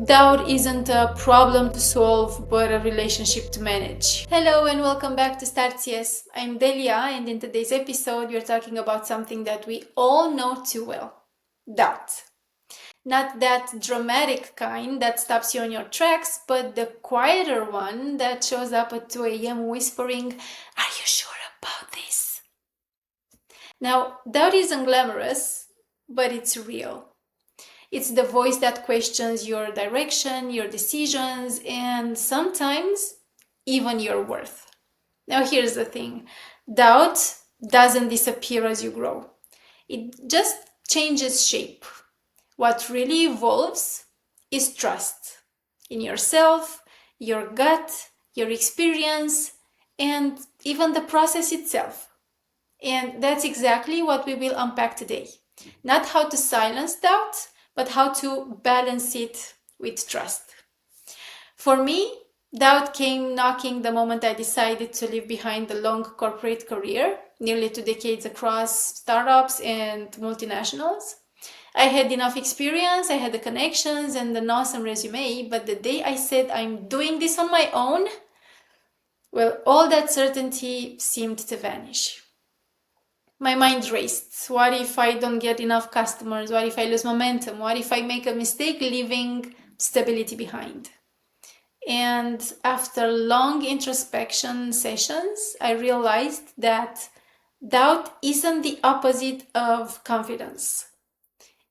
Doubt isn't a problem to solve, but a relationship to manage. Hello and welcome back to Start CS. I'm Delia, and in today's episode, we're talking about something that we all know too well: doubt. Not that dramatic kind that stops you on your tracks, but the quieter one that shows up at 2 a.m. whispering, "Are you sure about this?" Now, doubt isn't glamorous, but it's real. It's the voice that questions your direction, your decisions, and sometimes even your worth. Now, here's the thing: doubt doesn't disappear as you grow, it just changes shape. What really evolves is trust in yourself, your gut, your experience, and even the process itself. And that's exactly what we will unpack today. Not how to silence doubt, but how to balance it with trust. For me, doubt came knocking the moment I decided to leave behind the long corporate career, nearly 2 decades across startups and multinationals. I had enough experience, I had the connections and an awesome resume, but the day I said I'm doing this on my own, well, all that certainty seemed to vanish. My mind raced. What if I don't get enough customers? What if I lose momentum? What if I make a mistake leaving stability behind? And after long introspection sessions, I realized that doubt isn't the opposite of confidence.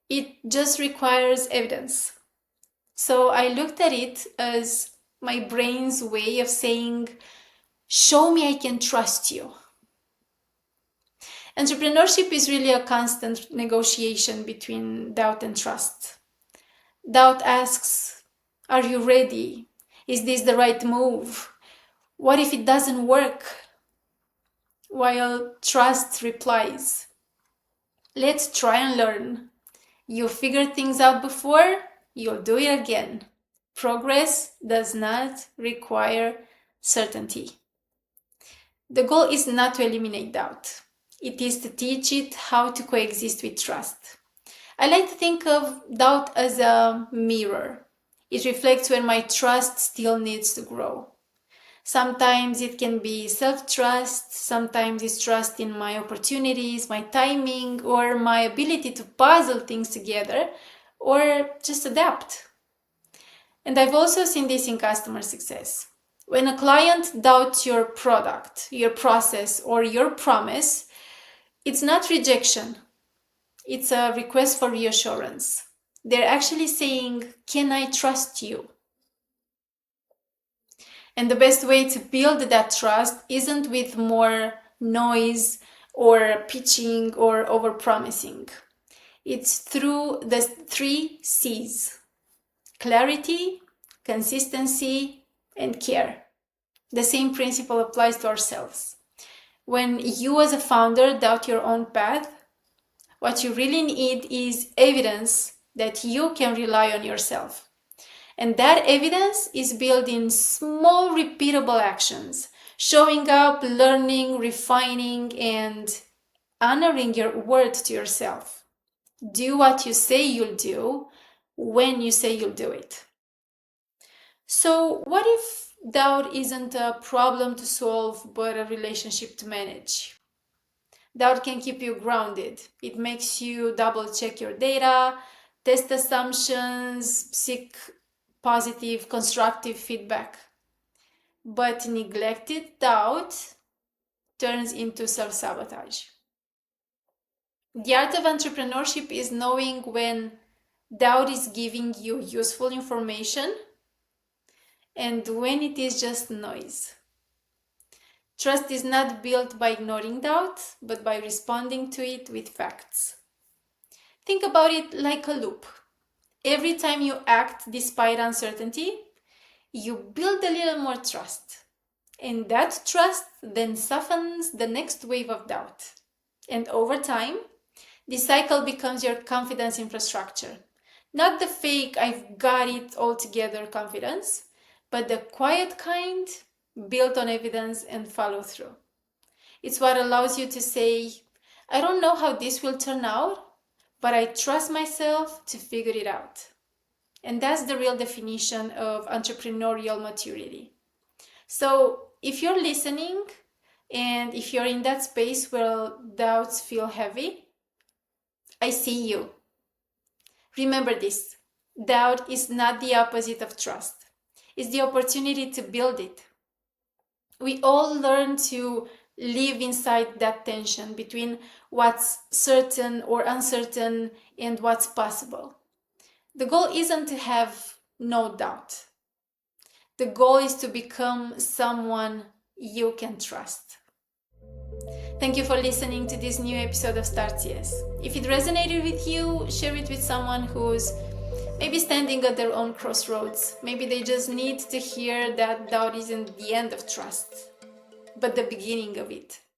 It just requires evidence. So I looked at it as my brain's way of saying, "Show me I can trust you." Entrepreneurship is really a constant negotiation between doubt and trust. Doubt asks, "Are you ready? Is this the right move? What if it doesn't work?" While trust replies, "Let's try and learn. You figured things out before, you'll do it again." Progress does not require certainty. The goal is not to eliminate doubt. It is to teach it how to coexist with trust. I like to think of doubt as a mirror. It reflects where my trust still needs to grow. Sometimes it can be self-trust, sometimes it's trust in my opportunities, my timing, or my ability to puzzle things together, or just adapt. And I've also seen this in customer success. When a client doubts your product, your process, or your promise, it's not rejection. It's a request for reassurance. They're actually saying, "Can I trust you?" And the best way to build that trust isn't with more noise or pitching or overpromising. It's through the 3 C's: clarity, consistency, and care. The same principle applies to ourselves. When you as a founder doubt your own path, what you really need is evidence that you can rely on yourself. And that evidence is built in small, repeatable actions, showing up, learning, refining, and honoring your word to yourself. Do what you say you'll do when you say you'll do it. So, what if doubt isn't a problem to solve, but a relationship to manage? Doubt can keep you grounded. It makes you double check your data, test assumptions, seek positive, constructive feedback. But neglected doubt turns into self-sabotage. The art of entrepreneurship is knowing when doubt is giving you useful information and when it is just noise. Trust is not built by ignoring doubt, but by responding to it with facts. Think about it like a loop. Every time you act despite uncertainty, you build a little more trust. And that trust then softens the next wave of doubt. And over time, this cycle becomes your confidence infrastructure. Not the fake "I've got it all together" confidence, but the quiet kind built on evidence and follow through. It's what allows you to say, "I don't know how this will turn out, but I trust myself to figure it out." And that's the real definition of entrepreneurial maturity. So if you're listening and if you're in that space where doubts feel heavy, I see you. Remember this: doubt is not the opposite of trust, it's the opportunity to build it. We all learn to live inside that tension between what's certain or uncertain and what's possible. The goal isn't to have no doubt. The goal is to become someone you can trust. Thank you for listening to this new episode of Start CS. If it resonated with you, share it with someone who's maybe standing at their own crossroads. Maybe they just need to hear that doubt isn't the end of trust, but the beginning of it.